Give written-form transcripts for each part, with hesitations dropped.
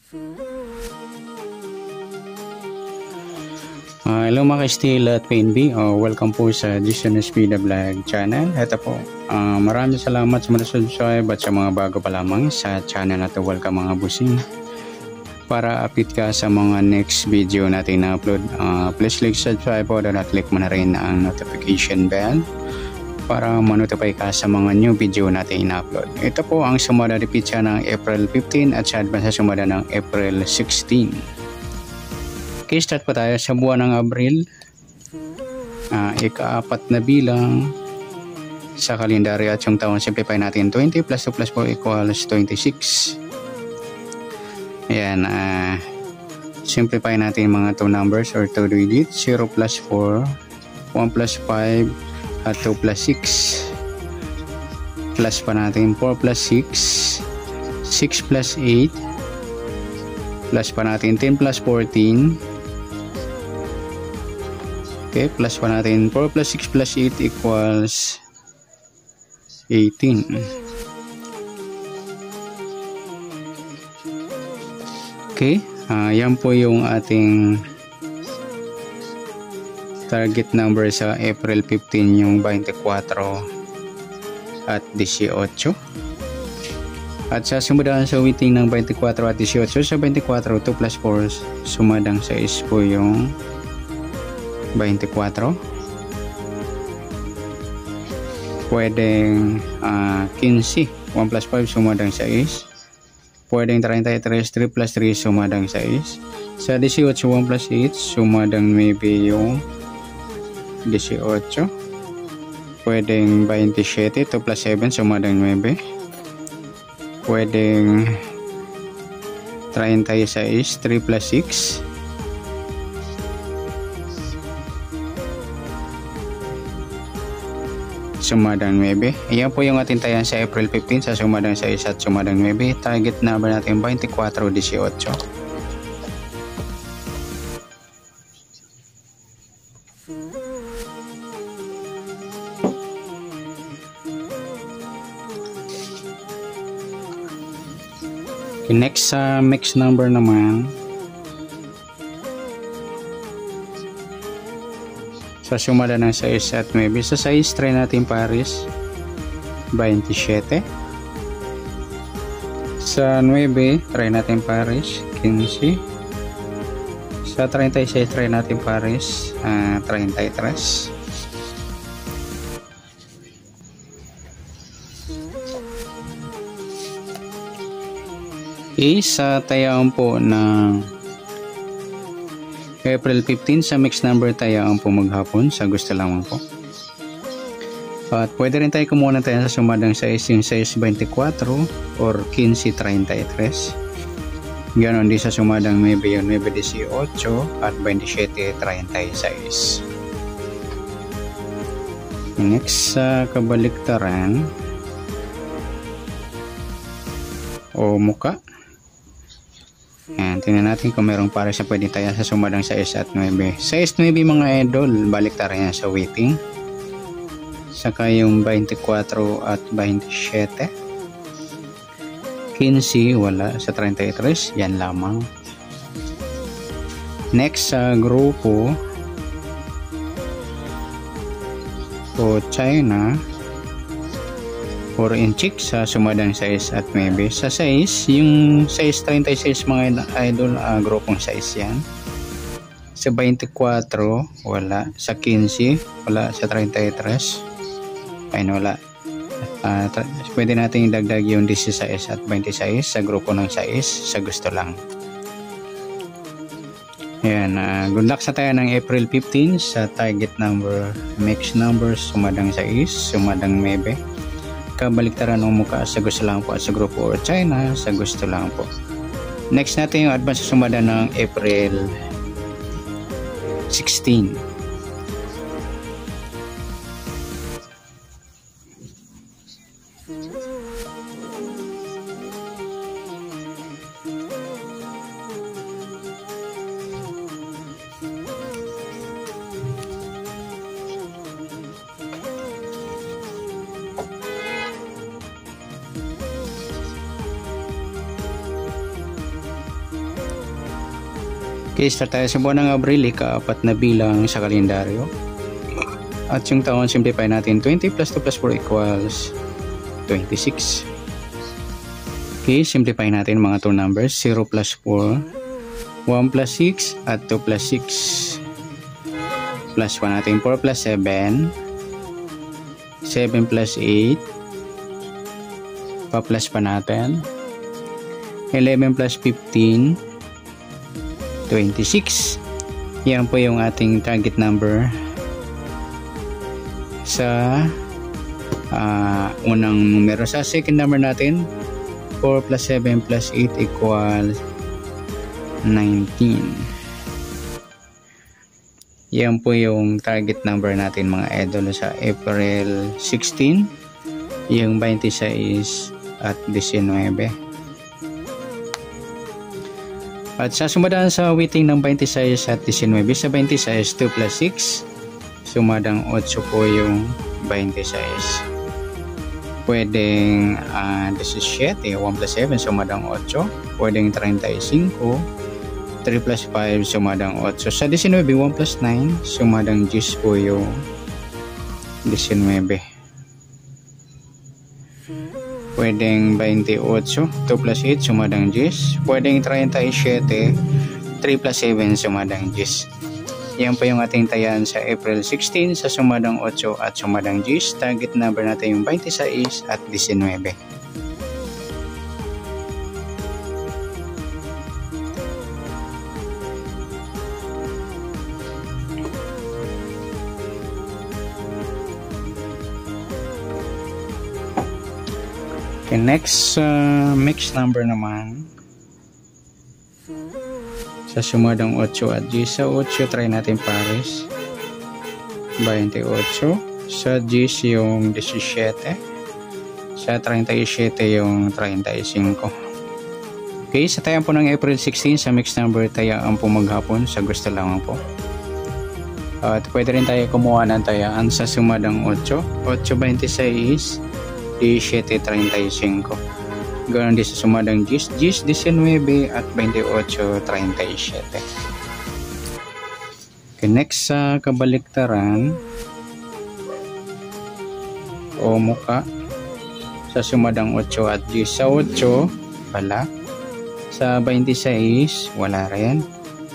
Hello mga ka-Steel at PNB, welcome po sa Jason SB The Vlog channel. Ito po, maraming salamat sa mga subscribe at sa mga bago pa lamang sa channel na ito. Welcome mga busing. Para update ka sa mga next video natin na upload, please click subscribe po at click mo na rin ang notification bell para ma-notify ka sa mga new video natin na-upload. Ito po ang sumada repeat siya ng April 15 at sa advance sa sumada ng April 16. Okay, start po tayo sa buwan ng Abril. Ika-4 na bilang sa kalendaryo at yung taon, simplify natin. 20 plus 2 plus 4 equals 26. Ayan, simplify natin mga 2 numbers or 2 digits. 0 plus 4, 1 plus 5, at 2 plus 6. Plus pa natin 4 plus 6, 6 plus 8. Plus pa natin 10 plus 14. Okay, plus pa natin 4 plus 6 plus 8 equals 18. Okay, yan po yung ating target number sa April 15, yung 24 at 18. At sa sumadang sa waiting ng 24 at 18, sa 24, 2 plus 4, sumadang sa 6 po yung 24. Pwedeng 15, 1 plus 5 sumadang sa 6. Pwedeng 33, 3 plus 3 sumadang sa 6. Sa 18, 1 plus 8 sumadang maybe yung 18. Pwedeng 27, 2 plus 7 sumadang 9. Pwedeng 36, 3 plus 6. Sumadang 9. Ayan po yung ating tayan sa April 15 sa sumadang 6 at sumadang 9. Target number natin 24-18. Okay, next sa mixed number naman. Sa sumada ng 6 at 9. Sa 6, try natin pares 27. Sa 9, try natin pares 15. Sa 36, try natin pares 33. Okay, sa tayaan po ng April 15 sa mixed number tayaan po maghapon sa gusto lamang po. At pwede rin tayo kumuha tayo sa sumadang 6 yung 6-24 or 15-33. Ganon din sa sumadang 9 yung 9-18 at 27-36. Next sa kabaliktaran o muka. Ayan, tingnan natin kung mayroong para sa pwede tayo sa sumadang 6 at 9. 6-9 mga idol, baliktaran yan sa waiting. Saka yung 24 at 27. 15, wala. Sa 33, yan lamang. Next sa grupo o China or inchik sa sumadang 6 at 9. Sa 6, yung 6-36 mga idol, grupong 6 yan. Sa 24, wala. Sa 15, wala. Sa 33, ayun, wala. Pwede natin idagdag yung 16 at 26 sa grupo ng 6 sa gusto lang. Ayan, good luck sa tayo ng April 15 sa target number, mixed numbers, sumadang 6, sumadang 9. Kabaliktaran ng mukha sa gusto lang po at sa grupo or China sa gusto lang po. Next natin yung advance sa sumada ng April 16. Okay, start tayo sa buwan ng Abril, ika-4 na bilang sa kalendaryo. At yung taon, simplify natin. 20 plus 2 plus 4 equals 26. Okay, simplify natin mga 2 numbers. 0 plus 4, 1 plus 6, at 2 plus 6. Plus 1 natin. 4 plus 7, 7 plus 8, pa-plus pa natin. 11 plus 15, 26. Yan po yung ating target number sa unang numero. Sa second number natin, 4 plus 7 plus 8 equals 19. Yan po yung target number natin mga idol sa April 16, yung 26 at 19. At sa sumadaan sa weighting ng 26 at 19, sa 26, 2 plus 6, sumadang 8 po yung 26. Pwedeng 17, 1 plus 7, sumadang 8. Pwedeng 35, 3 plus 5, sumadang 8. Sa 19, 1 plus 9, sumadang 10 po yung 19. Pwedeng 28, 2 plus 8, sumadang 10. Pwedeng 37, 3 plus 7, sumadang 10. Yan po yung ating tayan sa April 16 sa sumadang 8 at sumadang 10. Target number natin yung 26 at 19. Okay, next mixed number naman sa sumadang 8 at 10. Sa 8 try natin pares 28, sa 10 yung 17, sa 37 yung 35. Okay, sa tayaan po ng April 16 sa mixed number, tayaan po maghapon sa gusto lamang po. At pwede rin tayo kumuha ng tayaan sa sumadang 8, 8, 26, 17.35. Ganoon din sa sumadang 10, 19 at 28.37. Okay, next sa kabaliktaran o muka sa sumadang 8 at 10. Sa 8 wala, sa 26 wala rin,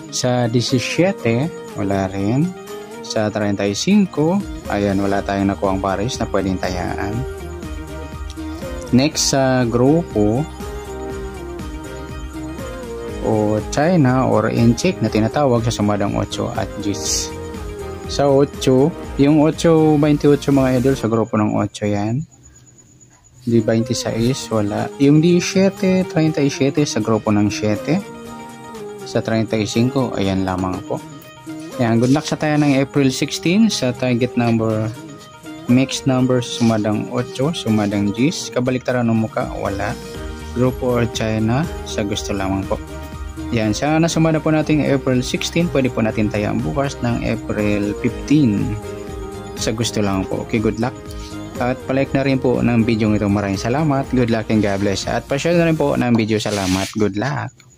sa 17 wala rin, sa 35 ayan, wala tayong nakuhang pares na pwedeng tayaan. Next sa grupo o China or Incheck na tinatawag sa sumadang 8 at 10. Sa 8, yung 8, 28 mga idol sa grupo ng 8 yan. Di 26 wala. Yung 17, 37 sa grupo ng 7. Sa 35 ayan lamang po. Yan, good luck sa tayo ng April 16 sa target number. Mixed numbers, sumadang 8, sumadang 10. Kabaliktaran ng muka, wala. Grupo or China, sa gusto lamang po. Yan, sa nasumada po natin April 16, pwede po natin tayaan bukas ng April 15. Sa gusto lamang po. Okay, good luck. At palike na rin po ng video ito. Maraming salamat. Good luck and God bless. At pa-share na rin po ng video. Salamat. Good luck.